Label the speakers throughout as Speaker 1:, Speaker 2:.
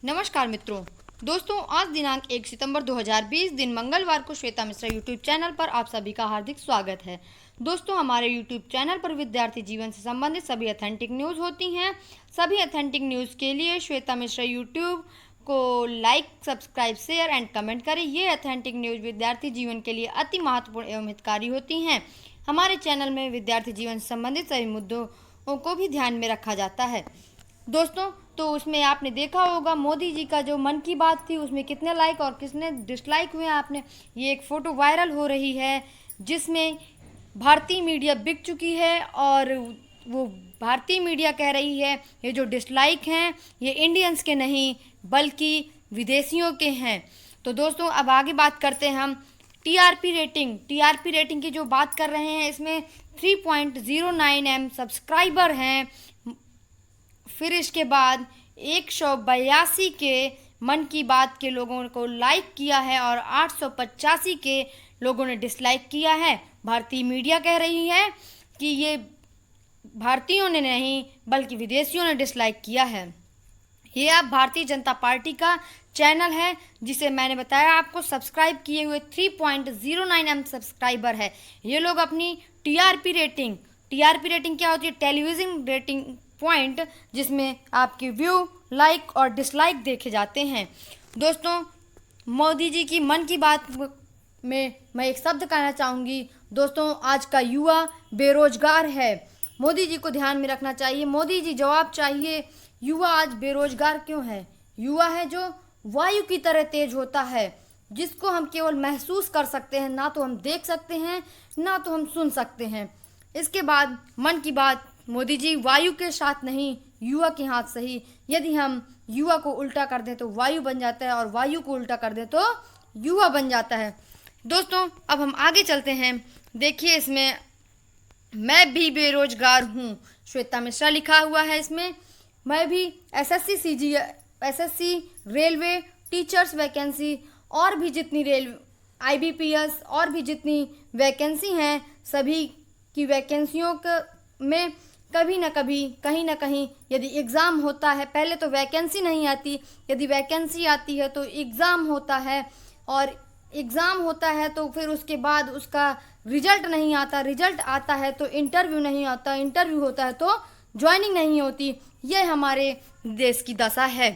Speaker 1: नमस्कार मित्रों। दोस्तों, आज दिनांक 1 सितंबर 2020 दिन मंगलवार को श्वेता मिश्रा यूट्यूब चैनल पर आप सभी का हार्दिक स्वागत है। दोस्तों, हमारे यूट्यूब चैनल पर विद्यार्थी जीवन से संबंधित सभी ऑथेंटिक न्यूज़ होती हैं। सभी ऑथेंटिक न्यूज़ के लिए श्वेता मिश्रा यूट्यूब को like, subscribe, share and comment करें। ये ऑथेंटिक न्यूज़ विद्यार्थी जीवन के लिए अति महत्वपूर्ण एवं हितकारी होती हैं। हमारे चैनल में विद्यार्थी जीवन से संबंधित सभी मुद्दों को भी ध्यान में रखा जाता है। दोस्तों, तो उसमें आपने देखा होगा मोदी जी का जो मन की बात थी उसमें कितने लाइक और कितने डिसलाइक हुए। आपने ये एक फ़ोटो वायरल हो रही है जिसमें भारतीय मीडिया बिक चुकी है और वो भारतीय मीडिया कह रही है ये जो डिसलाइक हैं ये इंडियंस के नहीं बल्कि विदेशियों के हैं। तो दोस्तों, अब आगे बात करते हैं हम टीआरपी रेटिंग की जो बात कर रहे हैं। इसमें 3.09 M सब्सक्राइबर हैं। फिर इसके बाद 182 के मन की बात के लोगों को लाइक किया है और 885 के लोगों ने डिसलाइक किया है। भारतीय मीडिया कह रही है कि ये भारतीयों ने नहीं बल्कि विदेशियों ने डिसलाइक किया है। ये आप भारतीय जनता पार्टी का चैनल है जिसे मैंने बताया आपको सब्सक्राइब किए हुए 3.09 M सब्सक्राइबर है। ये लोग अपनी टीआरपी रेटिंग क्या होती है? टेलीविज़न रेटिंग पॉइंट, जिसमें आपके व्यू, लाइक और डिसलाइक देखे जाते हैं। दोस्तों, मोदी जी की मन की बात में मैं एक शब्द कहना चाहूँगी। दोस्तों, आज का युवा बेरोजगार है। मोदी जी को ध्यान में रखना चाहिए। मोदी जी जवाब चाहिए, युवा आज बेरोजगार क्यों है? युवा है जो वायु की तरह तेज होता है, जिसको हम केवल महसूस कर सकते हैं, ना तो हम देख सकते हैं ना तो हम सुन सकते हैं। इसके बाद मन की बात, मोदी जी वायु के साथ नहीं युवा के हाथ सही। यदि हम युवा को उल्टा कर दें तो वायु बन जाता है और वायु को उल्टा कर दें तो युवा बन जाता है। दोस्तों, अब हम आगे चलते हैं। देखिए, इसमें मैं भी बेरोजगार हूँ, श्वेता मिश्रा लिखा हुआ है। इसमें मैं भी एसएससी रेलवे टीचर्स वैकेंसी और भी जितनी IBPS और भी जितनी वैकेंसी हैं, सभी की वैकेंसियों में कभी ना कभी कहीं ना कहीं यदि एग्ज़ाम होता है, पहले तो वैकेंसी नहीं आती, यदि वैकेंसी आती है तो एग्ज़ाम होता है और एग्ज़ाम होता है तो फिर उसके बाद उसका रिजल्ट नहीं आता, रिजल्ट आता है तो इंटरव्यू नहीं आता, इंटरव्यू होता है तो ज्वाइनिंग नहीं होती। यह हमारे देश की दशा है।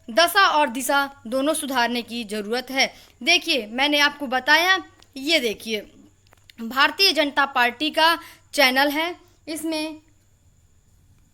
Speaker 1: दशा और दिशा दोनों सुधारने की ज़रूरत है। देखिए, मैंने आपको बताया, ये देखिए भारतीय जनता पार्टी का चैनल है। इसमें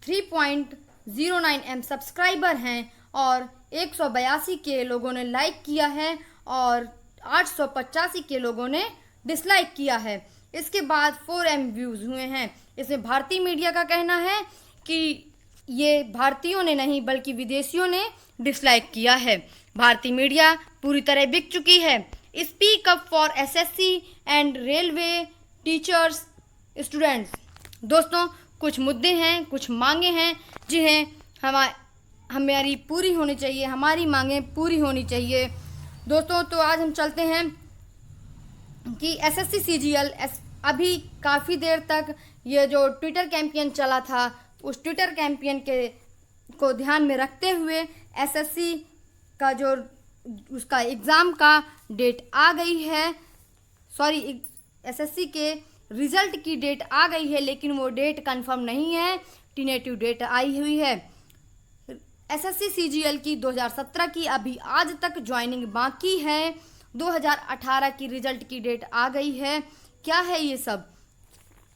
Speaker 1: 3.09 M सब्सक्राइबर हैं और 182 के लोगों ने लाइक किया है और 885 के लोगों ने डिसलाइक किया है। इसके बाद 4M व्यूज़ हुए हैं। इसमें भारतीय मीडिया का कहना है कि ये भारतीयों ने नहीं बल्कि विदेशियों ने डिसलाइक किया है। भारतीय मीडिया पूरी तरह बिक चुकी है। Speak up for SSC and railway teachers students. दोस्तों, कुछ मुद्दे हैं, कुछ मांगे हैं जिन्हें हमारी पूरी होनी चाहिए, हमारी मांगें पूरी होनी चाहिए। दोस्तों, तो आज हम चलते हैं कि SSC CGL अभी काफ़ी देर तक ये जो ट्विटर कैंपेन चला था, उस ट्विटर कैंपेन को ध्यान में रखते हुए SSC का जो उसका एग्ज़ाम का डेट आ गई है, SSC के रिज़ल्ट की डेट आ गई है, लेकिन वो डेट कंफर्म नहीं है, टेंटेटिव डेट आई हुई है। SSC CGL की 2017 की अभी आज तक ज्वाइनिंग बाकी है। 2018 की रिज़ल्ट की डेट आ गई है। क्या है ये सब?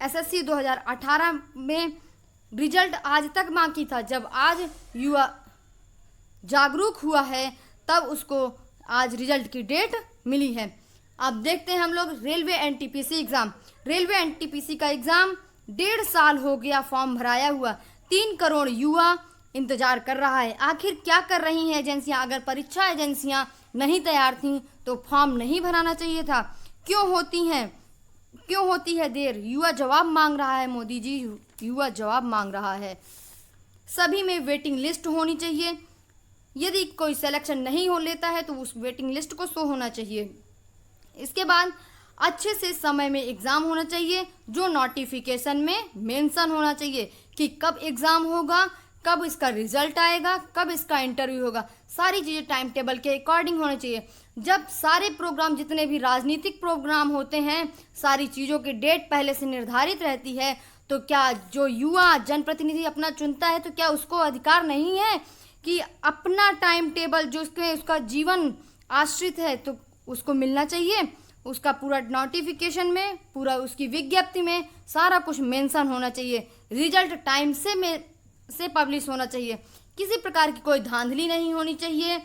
Speaker 1: SSC 2018 में रिज़ल्ट आज तक बाकी था। जब आज युवा जागरूक हुआ है तब उसको आज रिज़ल्ट की डेट मिली है। अब देखते हैं हम लोग railway NTPC exam. Railway NTPC का एग्ज़ाम 1.5 साल हो गया फॉर्म भराया हुआ। 3 करोड़ युवा इंतज़ार कर रहा है। आखिर क्या कर रही हैं एजेंसियां? अगर परीक्षा एजेंसियां नहीं तैयार थीं तो फॉर्म नहीं भराना चाहिए था। क्यों होती है देर? युवा जवाब मांग रहा है। मोदी जी युवा जवाब मांग रहा है। सभी में वेटिंग लिस्ट होनी चाहिए। यदि कोई सिलेक्शन नहीं हो लेता है तो उस वेटिंग लिस्ट को शो होना चाहिए। इसके बाद अच्छे से समय में एग्ज़ाम होना चाहिए, जो नोटिफिकेशन में मेंशन होना चाहिए कि कब एग्ज़ाम होगा, कब इसका रिजल्ट आएगा, कब इसका इंटरव्यू होगा, सारी चीज़ें टाइम टेबल के अकॉर्डिंग होनी चाहिए। जब सारे प्रोग्राम, जितने भी राजनीतिक प्रोग्राम होते हैं, सारी चीज़ों की डेट पहले से निर्धारित रहती है, तो क्या जो युवा जनप्रतिनिधि अपना चुनता है, तो क्या उसको अधिकार नहीं है कि अपना टाइम टेबल जो उसका जीवन आश्रित है तो उसको मिलना चाहिए? उसका पूरा नोटिफिकेशन में, पूरा उसकी विज्ञप्ति में सारा कुछ मेंशन होना चाहिए। रिजल्ट टाइम से पब्लिश होना चाहिए। किसी प्रकार की कोई धांधली नहीं होनी चाहिए।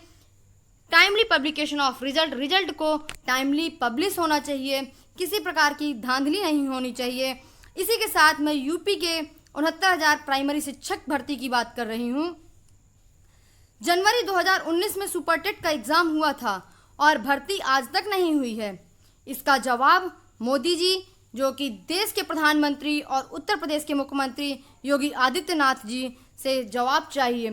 Speaker 1: टाइमली पब्लिकेशन ऑफ रिजल्ट को टाइमली पब्लिश होना चाहिए। किसी प्रकार की धांधली नहीं होनी चाहिए। इसी के साथ मैं यूपी के 69,000 प्राइमरी शिक्षक भर्ती की बात कर रही हूँ। जनवरी 2019 में सुपर टेट का एग्ज़ाम हुआ था और भर्ती आज तक नहीं हुई है। इसका जवाब मोदी जी, जो कि देश के प्रधानमंत्री, और उत्तर प्रदेश के मुख्यमंत्री योगी आदित्यनाथ जी से जवाब चाहिए।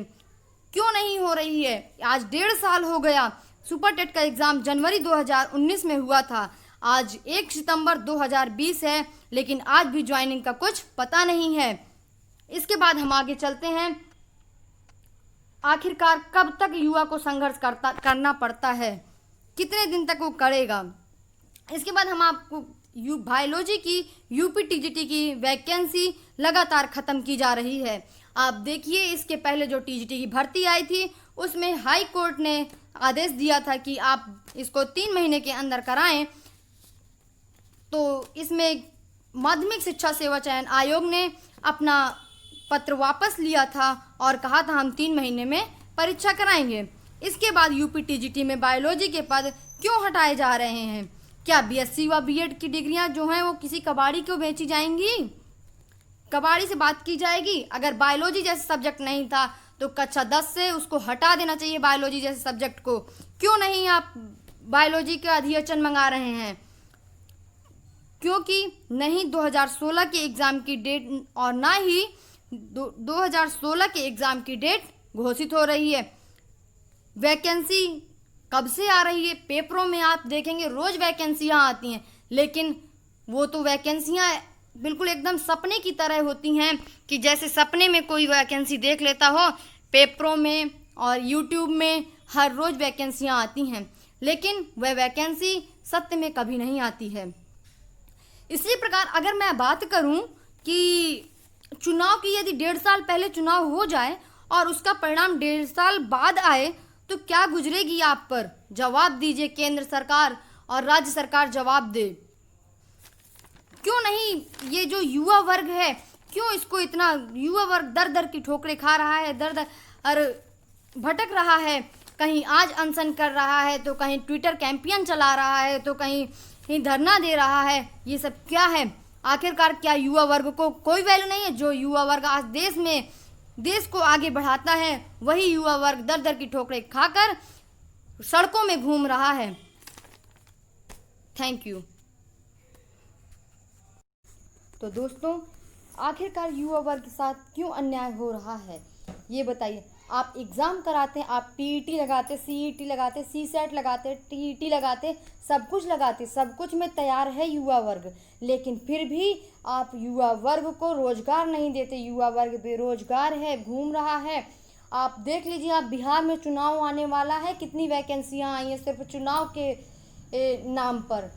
Speaker 1: क्यों नहीं हो रही है? आज 1.5 साल हो गया। सुपर टेट का एग्ज़ाम जनवरी 2019 में हुआ था। आज 1 सितंबर 2020 है, लेकिन आज भी ज्वाइनिंग का कुछ पता नहीं है। इसके बाद हम आगे चलते हैं। आखिरकार कब तक युवा को संघर्ष करना पड़ता है, कितने दिन तक वो करेगा? इसके बाद हम आपको बायोलॉजी की यूपी टीजीटी की वैकेंसी लगातार ख़त्म की जा रही है। आप देखिए, इसके पहले जो टीजीटी की भर्ती आई थी उसमें हाई कोर्ट ने आदेश दिया था कि आप इसको 3 महीने के अंदर कराएं। तो इसमें माध्यमिक शिक्षा सेवा चयन आयोग ने अपना पत्र वापस लिया था और कहा था हम 3 महीने में परीक्षा कराएंगे। इसके बाद यूपी टीजीटी में बायोलॉजी के पद क्यों हटाए जा रहे हैं? क्या बीएससी व बीएड की डिग्रियां जो हैं वो किसी कबाड़ी को बेची जाएंगी? कबाड़ी से बात की जाएगी? अगर बायोलॉजी जैसे सब्जेक्ट नहीं था तो कक्षा 10 से उसको हटा देना चाहिए बायोलॉजी जैसे सब्जेक्ट को। क्यों नहीं आप बायोलॉजी का अधिवेशन मंगा रहे हैं? क्योंकि नहीं 2016 के एग्ज़ाम की डेट और ना ही 2016 के एग्ज़ाम की डेट घोषित हो रही है। वैकेंसी कब से आ रही है? पेपरों में आप देखेंगे रोज़ वैकेंसियाँ आती हैं, लेकिन वो तो वैकेंसियाँ बिल्कुल एकदम सपने की तरह होती हैं कि जैसे सपने में कोई वैकेंसी देख लेता हो। पेपरों में और यूट्यूब में हर रोज़ वैकेंसियाँ आती हैं, लेकिन वह वैकेंसी सत्य में कभी नहीं आती है। इसी प्रकार अगर मैं बात करूं कि चुनाव की, यदि 1.5 साल पहले चुनाव हो जाए और उसका परिणाम 1.5 साल बाद आए तो क्या गुजरेगी आप पर? जवाब दीजिए। केंद्र सरकार और राज्य सरकार जवाब दे। क्यों नहीं ये जो युवा वर्ग है, क्यों इसको इतना, युवा वर्ग दर दर की ठोकरें खा रहा है, दर दर भटक रहा है। कहीं आज अनशन कर रहा है, तो कहीं ट्विटर कैंपेन चला रहा है, तो कहीं धरना दे रहा है। ये सब क्या है? आखिरकार क्या युवा वर्ग को कोई वैल्यू नहीं है? जो युवा वर्ग आज देश को आगे बढ़ाता है, वही युवा वर्ग दर दर की ठोकरें खाकर सड़कों में घूम रहा है। Thank you. तो दोस्तों, आखिरकार युवा वर्ग के साथ क्यों अन्याय हो रहा है ये बताइए। आप एग्ज़ाम कराते, आप पीईटी लगाते, सीईटी लगाते, सीसेट लगाते, टीईटी लगाते, सब कुछ लगाते, सब कुछ में तैयार है युवा वर्ग, लेकिन फिर भी आप युवा वर्ग को रोजगार नहीं देते। युवा वर्ग बेरोजगार है, घूम रहा है। आप देख लीजिए, आप बिहार में चुनाव आने वाला है, कितनी वैकेंसियां आई हैं सिर्फ चुनाव के नाम पर।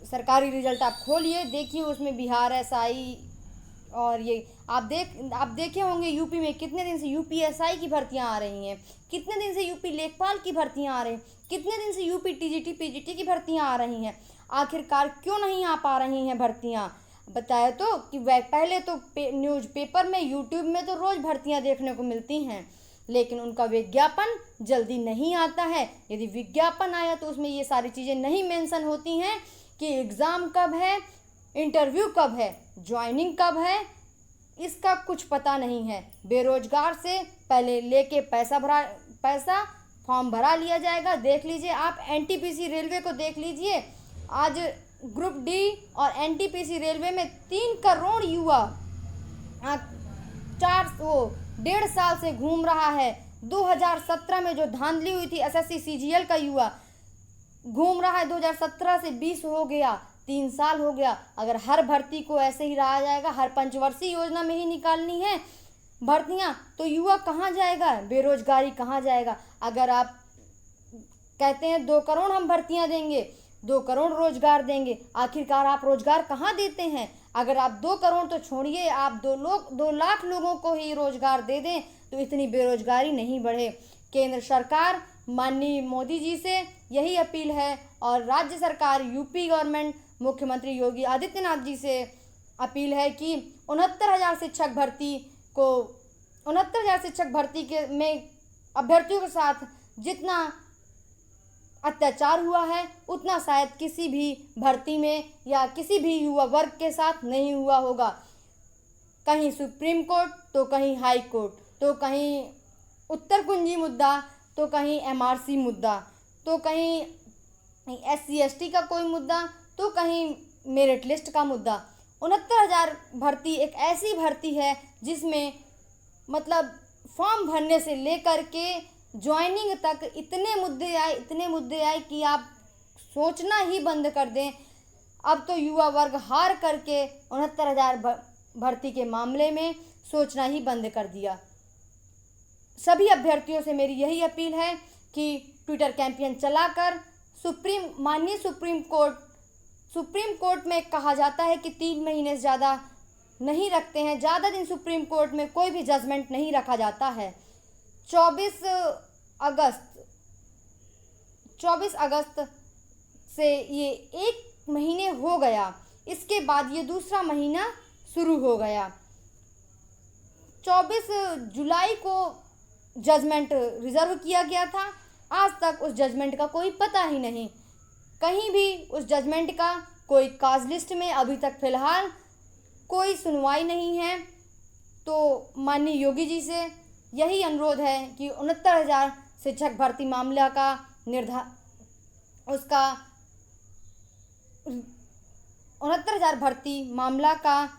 Speaker 1: सरकारी रिजल्ट आप खोलिए, देखिए उसमें बिहार एसआई और ये आप देखे होंगे यूपी में कितने दिन से यूपी एसआई की भर्तियां आ रही हैं, कितने दिन से यूपी लेखपाल की भर्तियां आ रही हैं, कितने दिन से यूपी टीजीटी पीजीटी की भर्तियां आ रही हैं। आखिरकार क्यों नहीं आ पा रही हैं भर्तियां? बताया तो कि पहले तो न्यूज़पेपर में, यूट्यूब में तो रोज़ भर्तियां देखने को मिलती हैं, लेकिन उनका विज्ञापन जल्दी नहीं आता है। यदि विज्ञापन आया तो उसमें ये सारी चीज़ें नहीं मेंशन होती हैं कि एग्ज़ाम कब है, इंटरव्यू कब है, ज्वाइनिंग कब है, इसका कुछ पता नहीं है। बेरोजगार से पहले लेके पैसा फॉर्म भरा लिया जाएगा। देख लीजिए आप एनटीपीसी रेलवे को देख लीजिए, आज ग्रुप डी और एनटीपीसी रेलवे में 3 करोड़ युवा 1.5 साल से घूम रहा है। 2017 में जो धांधली हुई थी एसएससी सीजीएल का युवा घूम रहा है, 2017 से 20 हो गया, 3 साल हो गया। अगर हर भर्ती को ऐसे ही रहा जाएगा, हर पंचवर्षीय योजना में ही निकालनी है भर्तियां तो युवा कहाँ जाएगा, बेरोजगारी कहाँ जाएगा। अगर आप कहते हैं 2 करोड़ हम भर्तियां देंगे, 2 करोड़ रोजगार देंगे, आखिरकार आप रोजगार कहाँ देते हैं। अगर आप 2 करोड़ तो छोड़िए, आप 2 लाख लोगों को ही रोजगार दे दें तो इतनी बेरोजगारी नहीं बढ़े। केंद्र सरकार माननीय मोदी जी से यही अपील है और राज्य सरकार यूपी गवर्नमेंट मुख्यमंत्री योगी आदित्यनाथ जी से अपील है कि 69,000 शिक्षक भर्ती के में अभ्यर्थियों के साथ जितना अत्याचार हुआ है उतना शायद किसी भी भर्ती में या किसी भी युवा वर्ग के साथ नहीं हुआ होगा। कहीं सुप्रीम कोर्ट तो कहीं हाई कोर्ट, तो कहीं उत्तर कुंजी मुद्दा, तो कहीं एमआरसी मुद्दा, तो कहीं SC ST का कोई मुद्दा, तो कहीं मेरिट लिस्ट का मुद्दा। 69,000 भर्ती एक ऐसी भर्ती है जिसमें मतलब फॉर्म भरने से लेकर के ज्वाइनिंग तक इतने मुद्दे आए कि आप सोचना ही बंद कर दें। अब तो युवा वर्ग हार करके 69,000 भर्ती के मामले में सोचना ही बंद कर दिया। सभी अभ्यर्थियों से मेरी यही अपील है कि ट्विटर कैंपेन चलाकर माननीय सुप्रीम कोर्ट में कहा जाता है कि 3 महीने से ज़्यादा नहीं रखते हैं, ज़्यादा दिन सुप्रीम कोर्ट में कोई भी जजमेंट नहीं रखा जाता है। 24 अगस्त से ये 1 महीने हो गया, इसके बाद ये दूसरा महीना शुरू हो गया। 24 जुलाई को जजमेंट रिजर्व किया गया था, आज तक उस जजमेंट का कोई पता ही नहीं। कहीं भी उस जजमेंट का कोई काज लिस्ट में अभी तक फ़िलहाल कोई सुनवाई नहीं है। तो माननीय योगी जी से यही अनुरोध है कि 69,000 शिक्षक भर्ती मामला का 69,000 भर्ती मामला का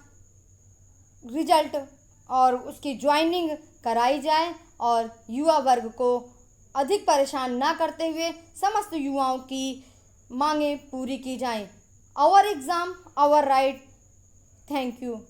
Speaker 1: रिजल्ट और उसकी ज्वाइनिंग कराई जाए और युवा वर्ग को अधिक परेशान ना करते हुए समस्त युवाओं की मांगें पूरी की जाएं। Our exam our right. Thank you.